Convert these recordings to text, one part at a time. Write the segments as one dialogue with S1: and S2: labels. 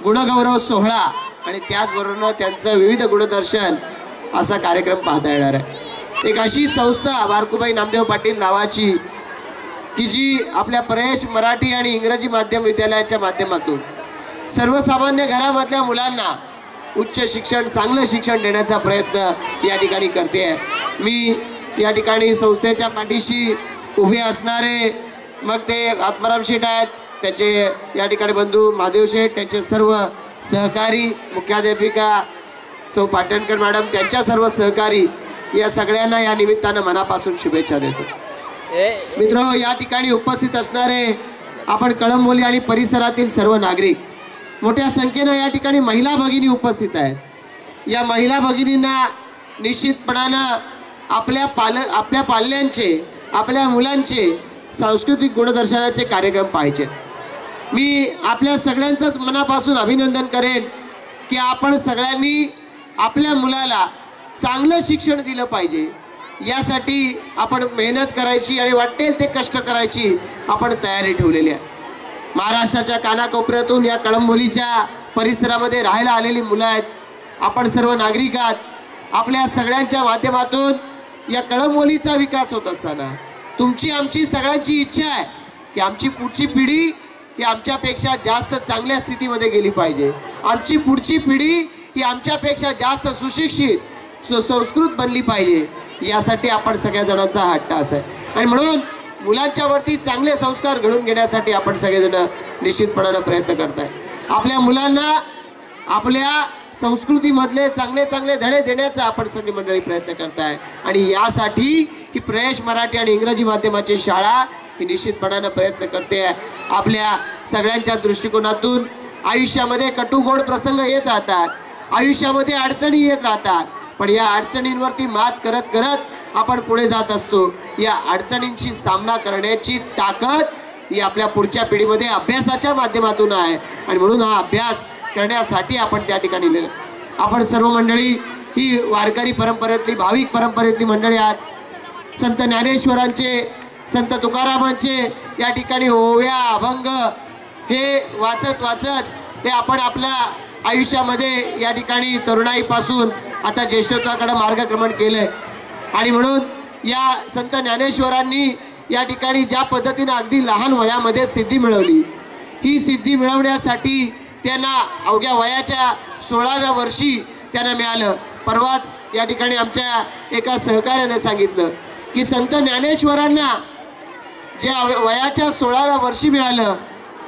S1: गुणगौरव सोहळा आणि त्याचबरोबर त्यांचं विविध गुणदर्शन असा कार्यक्रम पाहता येणार आहे। एक अशी संस्था बारकुबाई नामदेव पाटील नावाची की जी आपल्या प्रयश मराठी आणि इंग्रजी माध्यम विद्यालयाच्या माध्यमातून सर्वसामान्य घरामधल्या मुलांना उच्च शिक्षण चांगलं शिक्षण देण्याचा प्रयत्न या ठिकाणी करते आहे। मी या ठिकाणी संस्थेच्या पाठीशी उभे असणारे मग ते आत्माराम शेठ आहेत, त्यांचे या ठिकाणी बंधू महादेव शेठ, त्यांचे सर्व सहकारी, मुख्याध्यापिका सौ पाटणकर मॅडम, त्यांच्या सर्व सहकारी या सगळ्यांना या निमित्तानं मनापासून शुभेच्छा देतो। मित्र, या ठिकाणी उपस्थित असणारे आपण कळंबोली आणि परिसरातील सर्व नागरिक, मोठ्या संख्येनं या ठिकाणी महिला भगिनी उपस्थित आहेत। या महिला भगिनींना निश्चितपणानं आपल्या पाल्यांचे, आपल्या मुलांचे सांस्कृतिक गुणदर्शनाचे कार्यक्रम पाहिजे। मी आपल्या सगळ्यांचंच मनापासून अभिनंदन करेन की आपण सगळ्यांनी आपल्या मुलाला चांगलं शिक्षण दिलं पाहिजे, यासाठी आपण मेहनत करायची आणि वाटेल ते कष्ट करायची आपण तयारी ठेवलेली आहे। महाराष्ट्राच्या कानाकोपऱ्यातून या कळंबोलीच्या परिसरामध्ये राहायला आलेली मुलं आहेत, आपण सर्व नागरिक आहात। आपल्या सगळ्यांच्या माध्यमातून या कळंबोलीचा विकास होत असताना तुमची आमची सगळ्यांची इच्छा आहे की आमची पुढची पिढी ही आमच्यापेक्षा जास्त चांगल्या स्थितीमध्ये गेली पाहिजे, आमची पुढची पिढी ही आमच्यापेक्षा जास्त सुशिक्षित सुसंस्कृत बनली पाहिजे, यासाठी आपण सगळ्या जणांचा हट्ट असा आहे। आणि म्हणून मुलांच्या वरती चांगले संस्कार घडून घेण्यासाठी आपण सगळेजण निश्चितपणानं प्रयत्न करताय। आपल्या मुलांना आपल्या संस्कृतीमधले चांगले चांगले धडे देण्याचा आपण सगळी मंडळी प्रयत्न करताय आणि यासाठी ही प्रयश मराठी आणि इंग्रजी माध्यमाची शाळा ही निश्चितपणानं प्रयत्न करते आहे। आपल्या सगळ्यांच्या दृष्टिकोनातून आयुष्यामध्ये कटुगोड प्रसंग येत राहतात, आयुष्यामध्ये अडचणी येत राहतात, पण या अडचणींवरती मात करत करत आपण पुढे जात असतो। या अडचणींशी सामना करण्याची ताकद ही आपल्या पुढच्या पिढीमध्ये अभ्यासाच्या माध्यमातून आहे आणि म्हणून हा अभ्यास करण्यासाठी आपण त्या ठिकाणी नेलं। आपण सर्व मंडळी ही वारकरी परंपरेतली, भाविक परंपरेतली मंडळी आहात। संत ज्ञानेश्वरांचे, संत तुकारामांचे या ठिकाणी ओव्या, अभंग हे वाचत वाचत हे आपण आपल्या आयुष्यामध्ये या ठिकाणी तरुणाईपासून आता ज्येष्ठत्वाकडे मार्गक्रमण केलंय आणि म्हणून या संत ज्ञानेश्वरांनी या ठिकाणी ज्या पद्धतीने अगदी लहान वयामध्ये सिद्धी मिळवली, ही सिद्धी मिळवण्यासाठी त्यांना अवघ्या वयाच्या 16व्या वर्षी त्यांना मिळालं। परवाच या ठिकाणी आमच्या एका सहकार्याने सांगितलं की संत ज्ञानेश्वरांना जे वयाच्या 16व्या वर्षी मिळालं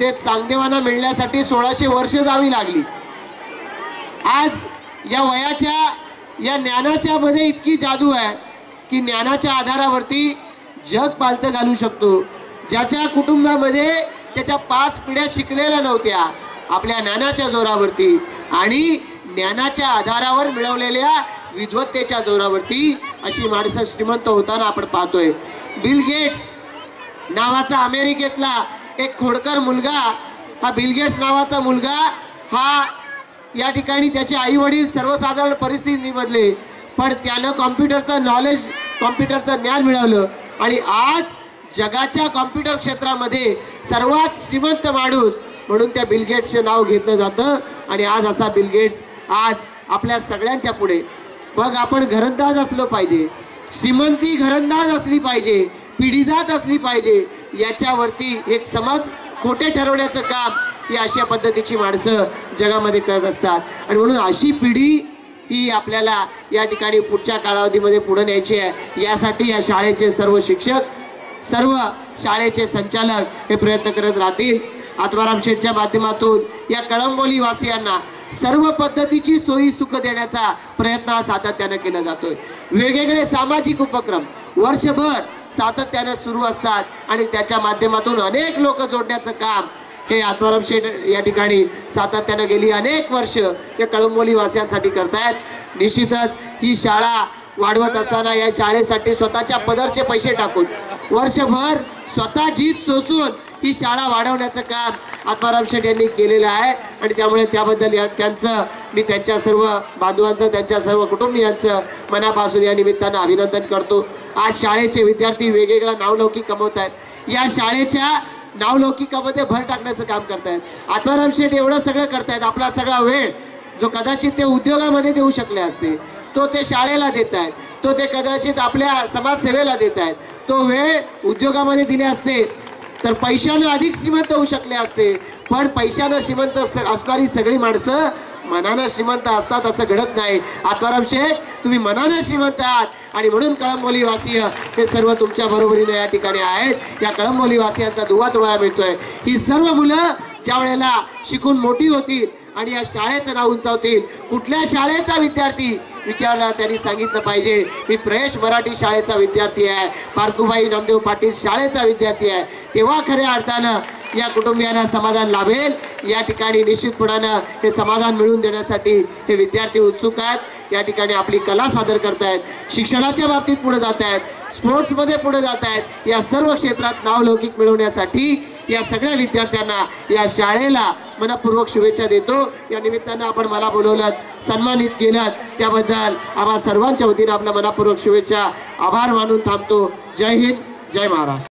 S1: ते चांगदेवांना मिळण्यासाठी 1600 वर्ष जावी लागली। आज या वयाच्या या ज्ञानाच्या मध्ये इतकी जादू आहे की ज्ञानाच्या आधारावरती जग पालतं घालू शकतो। ज्याच्या कुटुंबामध्ये त्याच्या 5 पिढ्या शिकलेल्या नव्हत्या, आपल्या ज्ञानाच्या जोरावरती आणि ज्ञानाच्या आधारावर मिळवलेल्या विद्वत्तेच्या जोरावरती अशी माणसं श्रीमंत होताना आपण पाहतोय। बिल गेट्स नावाचा अमेरिकेतला एक खोडकर मुलगा, हा बिल गेट्स नावाचा मुलगा हा या ठिकाणी त्याचे आई वडील सर्वसाधारण परिस्थितीमधले, पण त्यानं कॉम्प्युटरचं नॉलेज, कॉम्प्युटरचं ज्ञान मिळवलं आणि आज जगाच्या कॉम्प्युटर क्षेत्रामध्ये सर्वात श्रीमंत माणूस म्हणून त्या बिल गेट्सचे नाव घेतलं जातं। आणि आज असा बिल गेट्स आज आपल्या सगळ्यांच्या पुढे, मग आपण घरंदाज असलो पाहिजे, श्रीमंती घरंदाज असली पाहिजे, पिढीजात असली पाहिजे, याच्यावरती एक समज खोटे ठरवण्याचं काम ही अशा पद्धतीची माणसं जगामध्ये करत असतात। आणि म्हणून अशी पिढी ही आपल्याला या ठिकाणी पुढच्या कालावधीमध्ये पुढे न्यायची आहे। यासाठी या शाळेचे सर्व शिक्षक, सर्व शाळेचे संचालक हे प्रयत्न करत राहतील। आत्माराम शेठच्या माध्यमातून या कळंबोली वासियांना सर्व पद्धतीची सोयी सुख देण्याचा प्रयत्न हा सातत्याने केला जातोय। वेगवेगळे सामाजिक उपक्रम वर्षभर सातत्याने सुरू असतात आणि त्याच्या माध्यमातून अनेक लोक जोडण्याचं काम हे आत्माराम शेठ या ठिकाणी सातत्याने गेली अनेक वर्ष या कळंबोली वासियांसाठी करतायत। निश्चितच ही शाळा वाढवत असताना या शाळेसाठी स्वतःच्या पदरचे पैसे टाकून वर्षभर स्वतः जीत सोसून ही शाळा वाढवण्याचं काम आत्माराम शेठ यांनी केलेलं आहे आणि त्यामुळे त्याबद्दल त्यांचं मी त्यांच्या सर्व बांधवांचं, त्यांच्या सर्व कुटुंबियांचं मनापासून या निमित्तानं अभिनंदन करतो। आज शाळेचे विद्यार्थी वेगवेगळा नावलौकिक कमवत आहेत। या शाळेच्या नावलौकिकामध्ये भर टाकण्याचं काम करतायत। आत्माराम शेठ एवढं सगळं करतायत, आपला सगळा वेळ जो कदाचित ते उद्योगामध्ये देऊ शकले असते तो ते शाळेला देत आहेत, तो ते कदाचित आपल्या समाजसेवेला देत आहेत, तो वेळ उद्योगामध्ये दिले असते तर पैशानं अधिक श्रीमंत होऊ शकले असते। पण पैशानं श्रीमंत असणारी सगळी माणसं मनानं श्रीमंत असतात असं घडत नाही। आत्माराम शेठ तुम्ही मनानं श्रीमंत आहात आणि म्हणून कळंबोली वासीय हे सर्व तुमच्या बरोबरीने या ठिकाणी आहेत। या कळंबोली वासियांचा दुवा तुम्हाला मिळतोय। ही सर्व मुलं ज्या वेळेला शिकून मोठी होतील आणि या शाळेचं नाव उंचावतील, कुठल्या शाळेचा विद्यार्थी विचारला त्यांनी सांगितलं पाहिजे मी प्रयश मराठी शाळेचा विद्यार्थी आहे, पारखुबाई नामदेव पाटील शाळेचा विद्यार्थी आहे। तेव्हा खऱ्या अर्थानं या कुटुंबियांना समाधान लाभेल। या ठिकाणी निश्चितपणानं हे समाधान मिळवून देण्यासाठी हे विद्यार्थी उत्सुक आहेत। या ठिकाणी आपली कला सादर करतायत, शिक्षणाच्या बाबतीत पुढे जात आहेत, स्पोर्ट्समध्ये पुढे जात आहेत। या सर्व क्षेत्रात नावलौकिक मिळवण्यासाठी या सगळ्या विद्यार्थ्यांना या शाळेला मनपूर्वक शुभेच्छा देतो। या निमित्तानं आपण मला बोलवलं, सन्मानित केलं, त्याबद्दल आम्हा सर्वांच्या वतीनं आपल्या मनपूर्वक शुभेच्छा आभार मानून थांबतो। जय हिंद, जय महाराष्ट्र।